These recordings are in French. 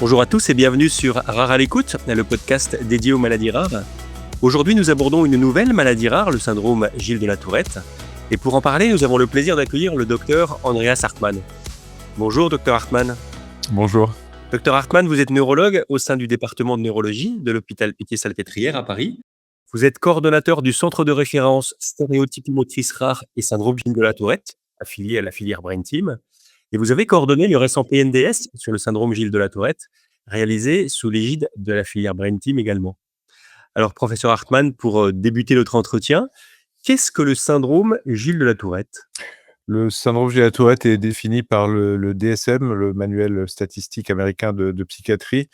Bonjour à tous et bienvenue sur Rare à l'écoute, le podcast dédié aux maladies rares. Aujourd'hui, nous abordons une nouvelle maladie rare, le syndrome Gilles de la Tourette. Et pour en parler, nous avons le plaisir d'accueillir le docteur Andreas Hartmann. Bonjour, docteur Hartmann. Bonjour. Docteur Hartmann, vous êtes neurologue au sein du département de neurologie de l'hôpital Pitié-Salpêtrière à Paris. Vous êtes coordonnateur du centre de référence stéréotypes motrices rares et syndrome Gilles de la Tourette, affilié à la filière Brain Team. Et vous avez coordonné le récent PNDS sur le syndrome Gilles de la Tourette, réalisé sous l'égide de la filière Brain Team également. Alors, professeur Hartmann, pour débuter notre entretien, qu'est-ce que le syndrome Gilles de la Tourette? Le syndrome Gilles de la Tourette est défini par le DSM, le manuel statistique américain de psychiatrie.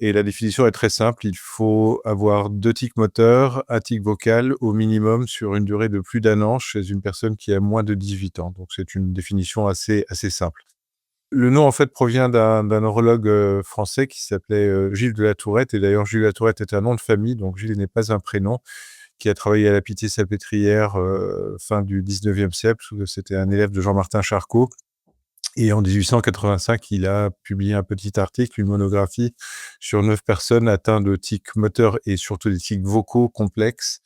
Et la définition est très simple. Il faut avoir 2 tics moteurs, 1 tic vocal au minimum sur une durée de plus d'1 an chez une personne qui a moins de 18 ans. Donc c'est une définition assez simple. Le nom, en fait, provient d'un neurologue français qui s'appelait Gilles de la Tourette. Et d'ailleurs, Gilles de la Tourette est un nom de famille, donc Gilles n'est pas un prénom, qui a travaillé à la Pitié-Salpêtrière fin du 19e siècle, parce que c'était un élève de Jean-Martin Charcot. Et en 1885, il a publié un petit article, une monographie sur 9 personnes atteintes de tics moteurs et surtout des tics vocaux complexes.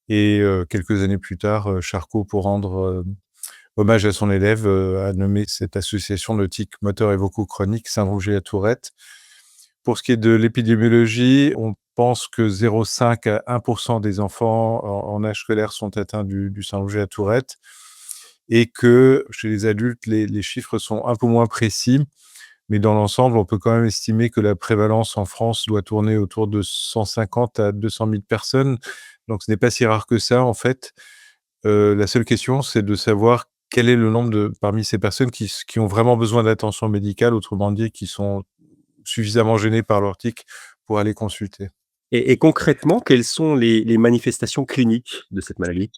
Et quelques années plus tard, Charcot, pour rendre hommage à son élève, a nommé cette association de tics moteurs et vocaux chroniques syndrome Gilles de la Tourette. Pour ce qui est de l'épidémiologie, on pense que 0,5 à 1 des enfants en âge scolaire sont atteints du syndrome Gilles de la Tourette et que chez les adultes, les chiffres sont un peu moins précis. Mais dans l'ensemble, on peut quand même estimer que la prévalence en France doit tourner autour de 150 à 200 000 personnes. Donc ce n'est pas si rare que ça, en fait. La seule question, c'est de savoir quel est le nombre parmi ces personnes qui ont vraiment besoin d'attention médicale, autrement dit, qui sont suffisamment gênés par leur tic pour aller consulter. Et concrètement, quelles sont les manifestations cliniques de cette maladie?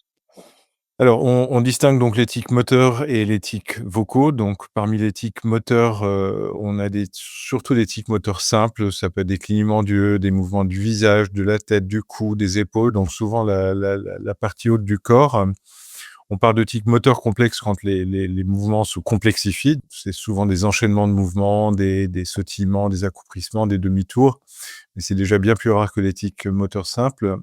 Alors, on distingue donc les tics moteurs et les tics vocaux. Donc, parmi les tics moteurs, on a surtout des tics moteurs simples. Ça peut être des clignements d'yeux, des mouvements du visage, de la tête, du cou, des épaules, donc souvent la partie haute du corps. On parle de tics moteurs complexes quand les mouvements se complexifient. C'est souvent des enchaînements de mouvements, des sautillements, des accouplissements, des demi-tours. Mais c'est déjà bien plus rare que les tics moteurs simples.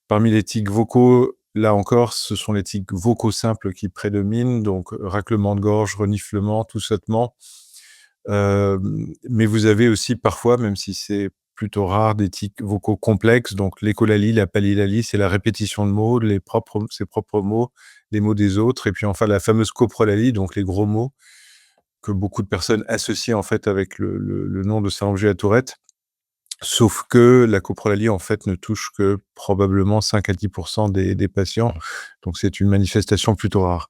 Parmi les tics vocaux, là encore, ce sont les tics vocaux simples qui prédominent, donc raclement de gorge, reniflement, toussotement. Mais vous avez aussi parfois, même si c'est plutôt rare, des tics vocaux complexes, donc l'écholalie, la palilalie, c'est la répétition de mots, ses propres mots, les mots des autres, et puis enfin la fameuse coprolalie, donc les gros mots que beaucoup de personnes associent en fait avec le nom de syndrome Gilles de la Tourette. Sauf que la coprolalie, en fait, ne touche que probablement 5 à 10 des patients, donc c'est une manifestation plutôt rare.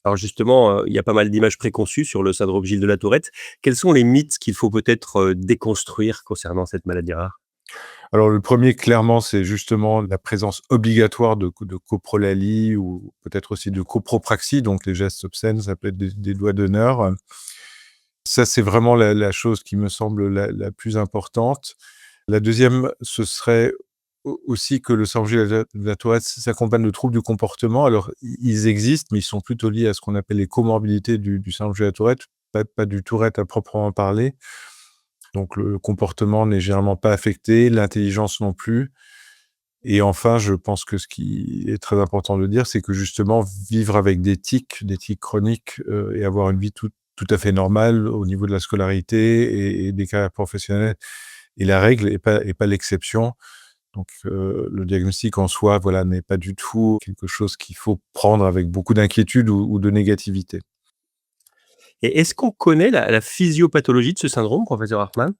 Alors justement, il y a pas mal d'images préconçues sur le syndrome Gilles de la Tourette. Quels sont les mythes qu'il faut peut-être, déconstruire concernant cette maladie rare? Alors le premier, clairement, c'est justement la présence obligatoire de coprolalie ou peut-être aussi de copropraxie, donc les gestes obscènes, ça peut être des doigts d'honneur. Ça, c'est vraiment la chose qui me semble la plus importante. La deuxième, ce serait aussi que le syndrome Gilles de la Tourette s'accompagne de troubles du comportement. Alors, ils existent, mais ils sont plutôt liés à ce qu'on appelle les comorbidités du syndrome Gilles de la Tourette, pas du Tourette à proprement parler. Donc le comportement n'est généralement pas affecté, l'intelligence non plus. Et enfin, je pense que ce qui est très important de dire, c'est que justement vivre avec des tics chroniques, et avoir une vie tout à fait normale au niveau de la scolarité et des carrières professionnelles est la règle et pas l'exception. Donc le diagnostic en soi, voilà, n'est pas du tout quelque chose qu'il faut prendre avec beaucoup d'inquiétude ou de négativité. Et est-ce qu'on connaît la physiopathologie de ce syndrome, professeur Hartmann?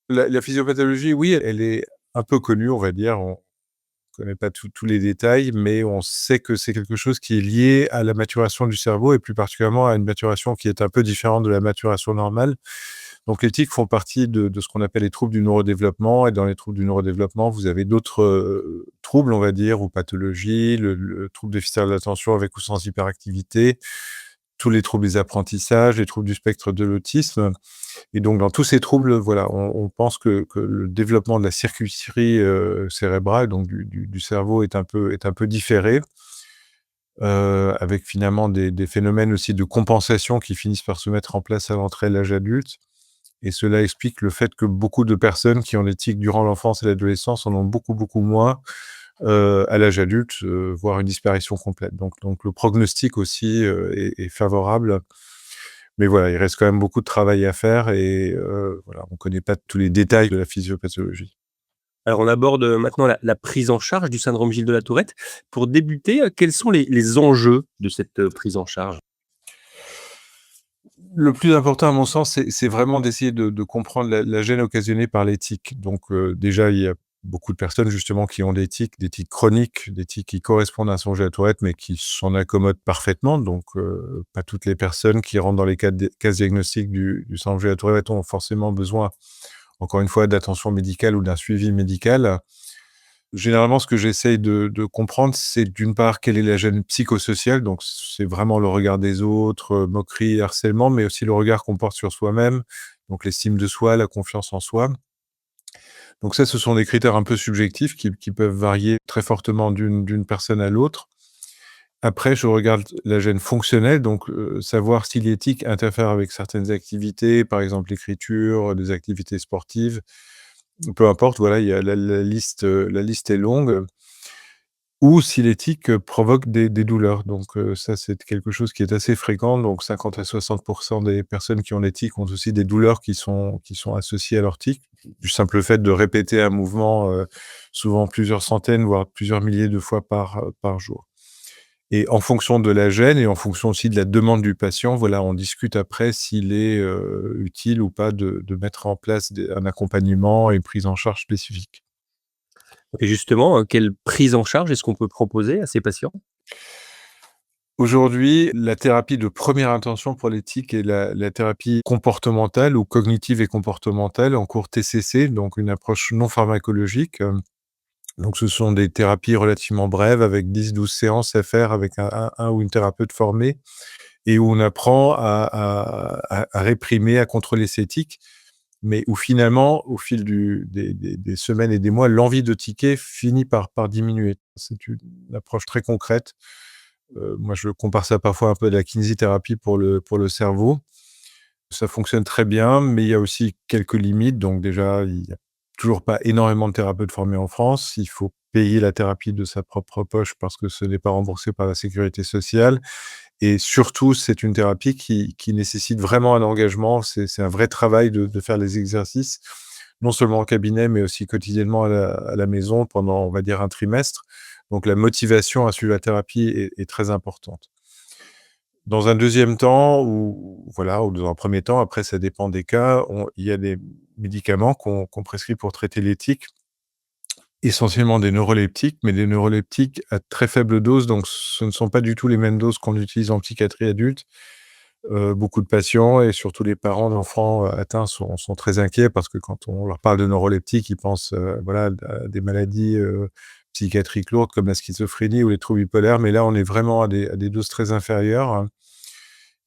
La physiopathologie, oui, elle est un peu connue, on va dire. On connaît pas tous les détails, mais on sait que c'est quelque chose qui est lié à la maturation du cerveau et plus particulièrement à une maturation qui est un peu différente de la maturation normale. Donc les tics font partie de ce qu'on appelle les troubles du neurodéveloppement et dans les troubles du neurodéveloppement, vous avez d'autres, troubles, on va dire, ou pathologies, le trouble déficit de l'attention avec ou sans hyperactivité, tous les troubles des apprentissages, les troubles du spectre de l'autisme. Et donc dans tous ces troubles, voilà, on pense que le développement de la circuiterie, cérébrale, donc du cerveau est un peu différé, avec finalement des phénomènes aussi de compensation qui finissent par se mettre en place à l'entrée de l'âge adulte. et cela explique le fait que beaucoup de personnes qui ont des tics durant l'enfance et l'adolescence en ont beaucoup, beaucoup moins, à l'âge adulte, voire une disparition complète. Donc le prognostic aussi, est favorable. Mais voilà, il reste quand même beaucoup de travail à faire et voilà, on connaît pas tous les détails de la physiopathologie. Alors on aborde, maintenant la prise en charge du syndrome Gilles de la Tourette. Pour débuter, quels sont les enjeux de cette, prise en charge? Le plus important à mon sens, c'est vraiment d'essayer de comprendre la gêne occasionnée par les tics. Donc déjà, il y a beaucoup de personnes justement qui ont des tics chroniques, des tics qui correspondent à un songe à la Tourette, mais qui s'en accommodent parfaitement. Donc pas toutes les personnes qui rentrent dans les cases diagnostiques du syndrome de la Tourette ont forcément besoin, encore une fois, d'attention médicale ou d'un suivi médical. Généralement, ce que j'essaye de comprendre, c'est d'une part, quelle est la gêne psychosociale, donc c'est vraiment le regard des autres, moquerie, harcèlement, mais aussi le regard qu'on porte sur soi-même, donc l'estime de soi, la confiance en soi. Donc ça, ce sont des critères un peu subjectifs qui peuvent varier très fortement d'une personne à l'autre. Après, je regarde la gêne fonctionnelle, donc savoir si l'éthique interfère avec certaines activités, par exemple l'écriture, des activités sportives, peu importe, voilà, il y a la liste est longue. Ou si l'éthique, provoque des douleurs. Donc ça, c'est quelque chose qui est assez fréquent. Donc 50 à 60 des personnes qui ont des tics ont aussi des douleurs qui sont associées à leur tic. Du simple fait de répéter un mouvement, souvent plusieurs centaines, voire plusieurs milliers de fois par jour. Et en fonction de la gêne et en fonction aussi de la demande du patient, voilà, on discute après s'il est, utile ou pas de mettre en place un accompagnement et une prise en charge spécifique. Et justement, quelle prise en charge est-ce qu'on peut proposer à ces patients? Aujourd'hui, la thérapie de première intention pour l'éthique est la thérapie comportementale ou cognitive et comportementale en cours TCC, donc une approche non pharmacologique. Donc ce sont des thérapies relativement brèves avec 10-12 séances à faire avec un ou une thérapeute formée et où on apprend à réprimer, à contrôler ses tics, mais où finalement, au fil des semaines et des mois, l'envie de tiquer finit par diminuer. C'est une approche très concrète. Moi, je compare ça parfois un peu à la kinésithérapie pour le cerveau. Ça fonctionne très bien, mais il y a aussi quelques limites. Donc déjà, il y a toujours pas énormément de thérapeutes formés en France. Il faut payer la thérapie de sa propre poche parce que ce n'est pas remboursé par la sécurité sociale et surtout, c'est une thérapie qui nécessite vraiment un engagement. C'est un vrai travail de faire les exercices, non seulement en cabinet, mais aussi quotidiennement à la maison pendant, on va dire, un trimestre. Donc la motivation à suivre la thérapie est très importante. Dans un deuxième temps ou voilà, ou dans un premier temps, après ça dépend des cas, il y a des médicaments qu'on prescrit pour traiter les tics, essentiellement des neuroleptiques, mais des neuroleptiques à très faible dose, donc ce ne sont pas du tout les mêmes doses qu'on utilise en psychiatrie adulte. Beaucoup de patients et surtout les parents d'enfants, atteints sont très inquiets parce que quand on leur parle de neuroleptiques, ils pensent, voilà, à des maladies, psychiatriques lourdes comme la schizophrénie ou les troubles bipolaires, mais là, on est vraiment à des doses très inférieures, hein.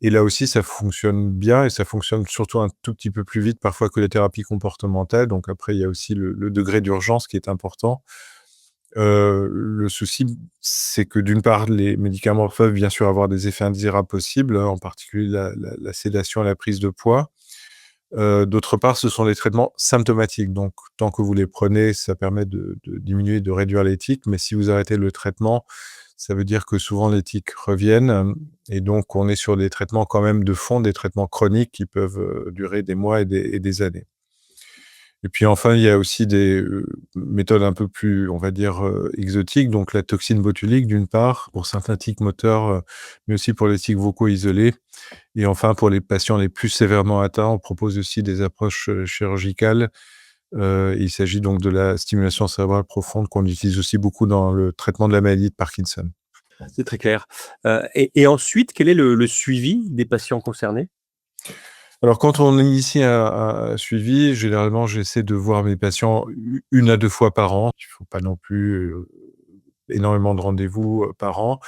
Et là aussi, ça fonctionne bien et ça fonctionne surtout un tout petit peu plus vite parfois que les thérapies comportementales. Donc après, il y a aussi le degré d'urgence qui est important. Le souci, c'est que d'une part, les médicaments peuvent bien sûr avoir des effets indésirables possibles, hein, en particulier la sédation et la prise de poids. D'autre part, ce sont des traitements symptomatiques, donc tant que vous les prenez, ça permet de diminuer, de réduire les tics, mais si vous arrêtez le traitement, ça veut dire que souvent les tics reviennent, et donc on est sur des traitements quand même de fond, des traitements chroniques qui peuvent, durer des mois et des années. Et puis enfin, il y a aussi des, méthodes un peu plus, on va dire, exotiques, donc la toxine botulique d'une part, pour certains tics moteurs, mais aussi pour les tics vocaux isolés. Et enfin, pour les patients les plus sévèrement atteints, on propose aussi des approches, chirurgicales. Il s'agit donc de la stimulation cérébrale profonde qu'on utilise aussi beaucoup dans le traitement de la maladie de Parkinson. C'est très clair. Et ensuite, quel est le suivi des patients concernés? Alors quand on initie un suivi, généralement, j'essaie de voir mes patients 1 à 2 fois par an. Il ne faut pas non plus, énormément de rendez-vous, par an.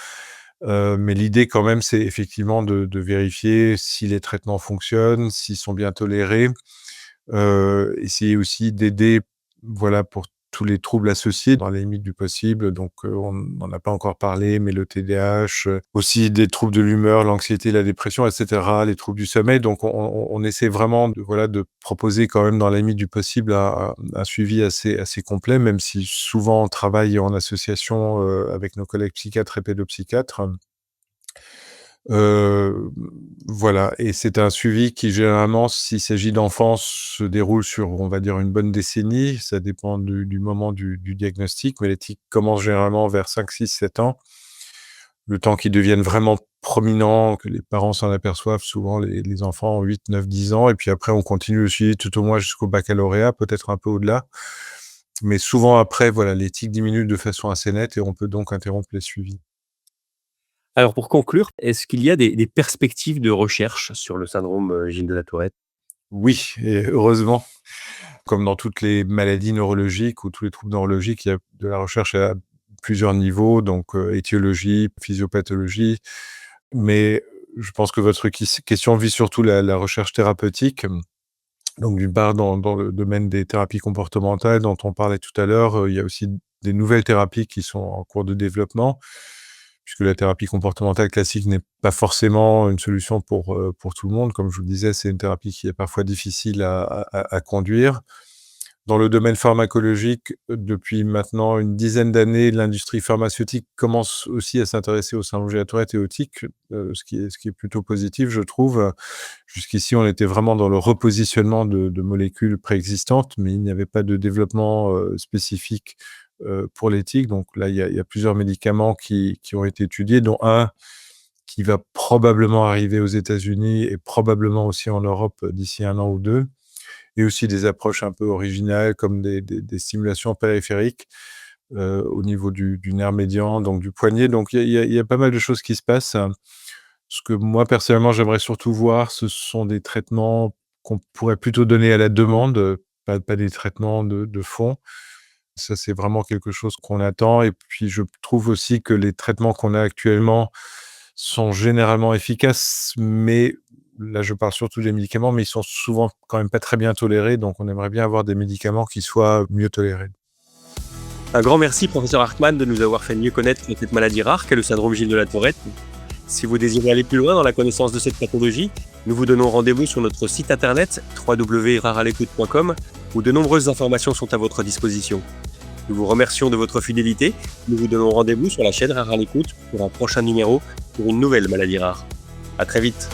Mais l'idée quand même, c'est effectivement de vérifier si les traitements fonctionnent, s'ils sont bien tolérés. Essayer aussi d'aider, voilà, pour tous les troubles associés dans les limites du possible. Donc, on n'en a pas encore parlé, mais le TDAH, aussi des troubles de l'humeur, l'anxiété, la dépression, et cetera, les troubles du sommeil. Donc, on essaie vraiment de proposer quand même dans la limite du possible un suivi assez complet, même si souvent on travaille en association, avec nos collègues psychiatres et pédopsychiatres. Heu, voilà, et c'est un suivi qui généralement, s'il s'agit d'enfants, se déroule sur, on va dire, une bonne décennie. Ça dépend du moment du diagnostic, mais les tics commencent généralement vers 5, 6, 7 ans. Le temps qu'ils deviennent vraiment prominents, que les parents s'en aperçoivent, souvent les enfants ont 8, 9, 10 ans, et puis après on continue le suivi tout au moins jusqu'au baccalauréat, peut-être un peu au-delà. Mais souvent après, voilà, les tics diminuent de façon assez nette et on peut donc interrompre les suivis. Alors pour conclure, est-ce qu'il y a des perspectives de recherche sur le syndrome, Gilles de la Tourette? Oui, et heureusement. Comme dans toutes les maladies neurologiques ou tous les troubles neurologiques, il y a de la recherche à plusieurs niveaux, donc étiologie, physiopathologie. Mais je pense que votre question vise surtout la recherche thérapeutique. Donc d'une part, dans le domaine des thérapies comportementales dont on parlait tout à l'heure, il y a aussi des nouvelles thérapies qui sont en cours de développement, puisque la thérapie comportementale classique n'est pas forcément une solution pour tout le monde. Comme je vous le disais, c'est une thérapie qui est parfois difficile à conduire. Dans le domaine pharmacologique, depuis maintenant une dizaine d'années, l'industrie pharmaceutique commence aussi à s'intéresser au syndrome de la Tourette et aux tics, ce qui est plutôt positif, je trouve. Jusqu'ici, on était vraiment dans le repositionnement de molécules préexistantes, mais il n'y avait pas de développement, spécifique, pour les tics. Donc là, il y a plusieurs médicaments qui ont été étudiés, dont un qui va probablement arriver aux États-Unis et probablement aussi en Europe, d'ici 1 an ou 2, et aussi des approches un peu originales comme des stimulations périphériques, au niveau du nerf médian, donc du poignet. Donc il y a pas mal de choses qui se passent. Ce que moi, personnellement, j'aimerais surtout voir, ce sont des traitements qu'on pourrait plutôt donner à la demande, pas des traitements de fond. Ça, c'est vraiment quelque chose qu'on attend, et puis je trouve aussi que les traitements qu'on a actuellement sont généralement efficaces, mais là, je parle surtout des médicaments, mais ils sont souvent quand même pas très bien tolérés, donc on aimerait bien avoir des médicaments qui soient mieux tolérés. Un grand merci, professeur Hartmann, de nous avoir fait mieux connaître cette maladie rare qu'est le syndrome Gilles de la Tourette. Si vous désirez aller plus loin dans la connaissance de cette pathologie, nous vous donnons rendez-vous sur notre site internet www.rarealecoute.com, où de nombreuses informations sont à votre disposition. Nous vous remercions de votre fidélité. Nous vous donnons rendez-vous sur la chaîne Rare à l'écoute pour un prochain numéro pour une nouvelle maladie rare. À très vite.